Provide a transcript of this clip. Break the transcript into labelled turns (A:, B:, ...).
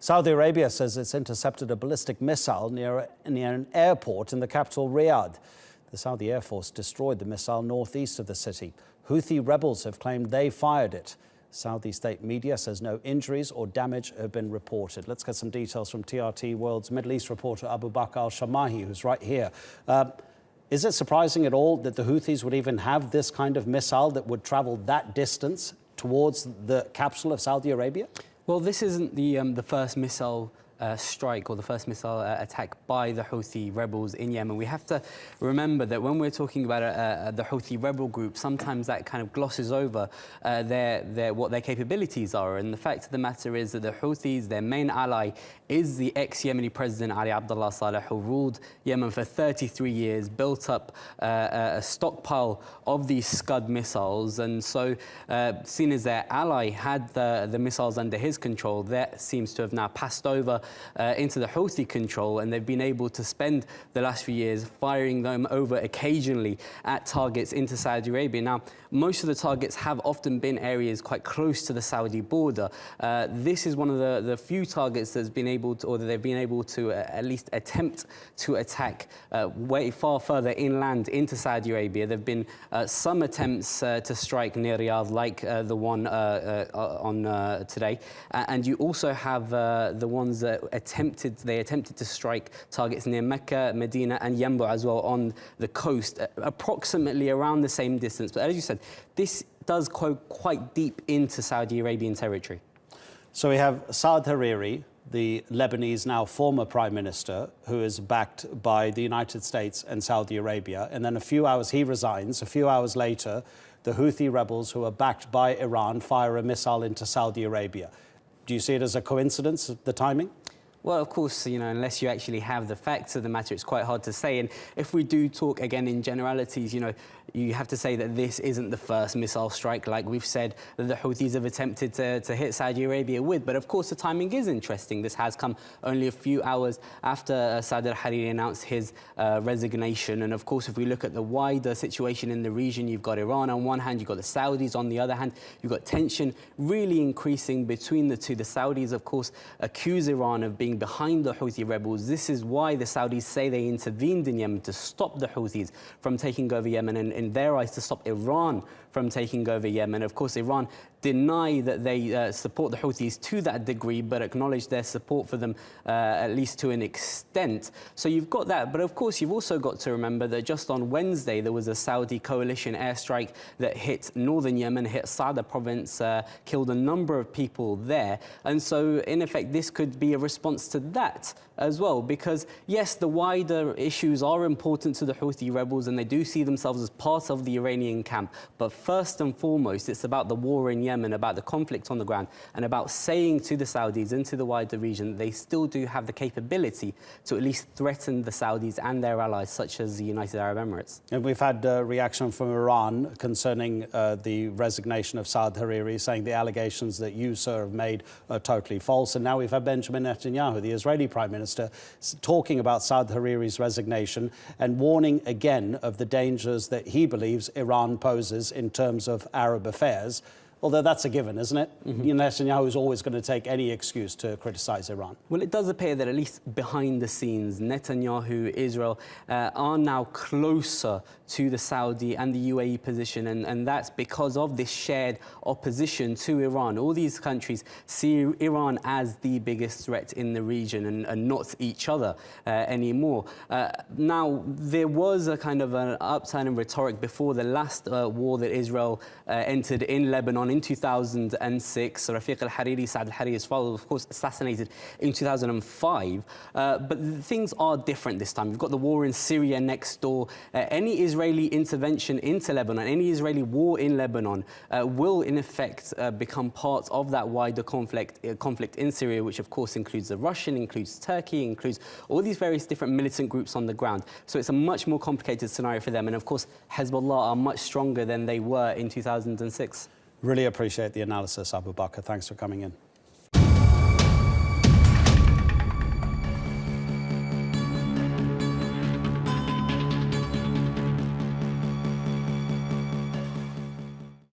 A: Saudi Arabia says it's intercepted a ballistic missile near an airport in the capital, Riyadh. The Saudi Air Force destroyed the missile northeast of the city. Houthi rebels have claimed they fired it. Saudi state media says no injuries or damage have been reported. Let's get some details from TRT World's Middle East reporter Abubakr Al Shamahi, who's right here. Is it surprising at all that the Houthis would even have this kind of missile that would travel that distance towards the capital of Saudi Arabia?
B: Well, this isn't the first missile strike or the first missile attack by the Houthi rebels in Yemen. We have to remember that when we're talking about the Houthi rebel group, sometimes that kind of glosses over what their capabilities are. And the fact of the matter is that the Houthis, their main ally, is the ex-Yemeni president Ali Abdullah Saleh, who ruled Yemen for 33 years, built up a stockpile of these Scud missiles. And so, seen as their ally had the missiles under his control, that seems to have now passed over into the Houthi control, and they've been able to spend the last few years firing them over occasionally at targets into Saudi Arabia. Now, most of the targets have often been areas quite close to the Saudi border. This is one of the few targets that's been able to, or that they've been able to at least attempt to attack way far further inland into Saudi Arabia. There have been some attempts to strike near Riyadh, like the one on today, and you also have the ones that attempted to strike targets near Mecca, Medina and Yanbu as well on the coast, approximately around the same distance. But as you said, this does go quite deep into Saudi Arabian territory.
A: So we have Saad Hariri, the Lebanese now former prime minister, who is backed by the United States and Saudi Arabia. And then he resigns. A few hours later, the Houthi rebels, who are backed by Iran, fire a missile into Saudi Arabia. Do you see it as a coincidence, the timing?
B: Well, of course, you know, unless you actually have the facts of the matter, it's quite hard to say. And if we do talk again in generalities, you know, you have to say that this isn't the first missile strike, like we've said, that the Houthis have attempted to hit Saudi Arabia with. But of course, the timing is interesting. This has come only a few hours after Saad al-Hariri announced his resignation. And of course, if we look at the wider situation in the region, you've got Iran on one hand, you've got the Saudis on the other hand. You've got tension really increasing between the two. The Saudis, of course, accuse Iran of being behind the Houthi rebels. This is why the Saudis say they intervened in Yemen to stop the Houthis from taking over Yemen, and in their eyes to stop Iran from taking over Yemen. Of course, Iran deny that they support the Houthis to that degree, but acknowledge their support for them at least to an extent. So you've got that, but of course you've also got to remember that just on Wednesday there was a Saudi coalition airstrike that hit northern Yemen, hit Sada province, killed a number of people there. And so in effect this could be a response to that as well, because yes, the wider issues are important to the Houthi rebels and they do see themselves as part of the Iranian camp, but first and foremost it's about the war in Yemen, about the conflict on the ground, and about saying to the Saudis and to the wider region that they still do have the capability to at least threaten the Saudis and their allies such as the United Arab Emirates.
A: And we've had reaction from Iran concerning the resignation of Saad Hariri, saying the allegations that you, sir, have made are totally false. And now we've had Benjamin Netanyahu, the Israeli Prime Minister, talking about Saad Hariri's resignation and warning again of the dangers that he believes Iran poses in terms of Arab affairs. Although that's a given, isn't it? Netanyahu is always going to take any excuse to criticize Iran.
B: Well, it does appear that at least behind the scenes, Netanyahu, Israel are now closer to the Saudi and the UAE position, and that's because of this shared opposition to Iran. All these countries see Iran as the biggest threat in the region and not each other anymore. Now, there was a kind of an upturn in rhetoric before the last war that Israel entered in Lebanon in 2006. Rafiq al-Hariri, Saad al-Hariri's father, of course, assassinated in 2005. But things are different this time. You've got the war in Syria next door. Any Israeli intervention into Lebanon, any Israeli war in Lebanon will, in effect, become part of that wider conflict in Syria, which, of course, includes the Russian, includes Turkey, includes all these various different militant groups on the ground. So it's a much more complicated scenario for them. And, of course, Hezbollah are much stronger than they were in 2006.
A: Really appreciate the analysis, Abubakr. Thanks for coming in.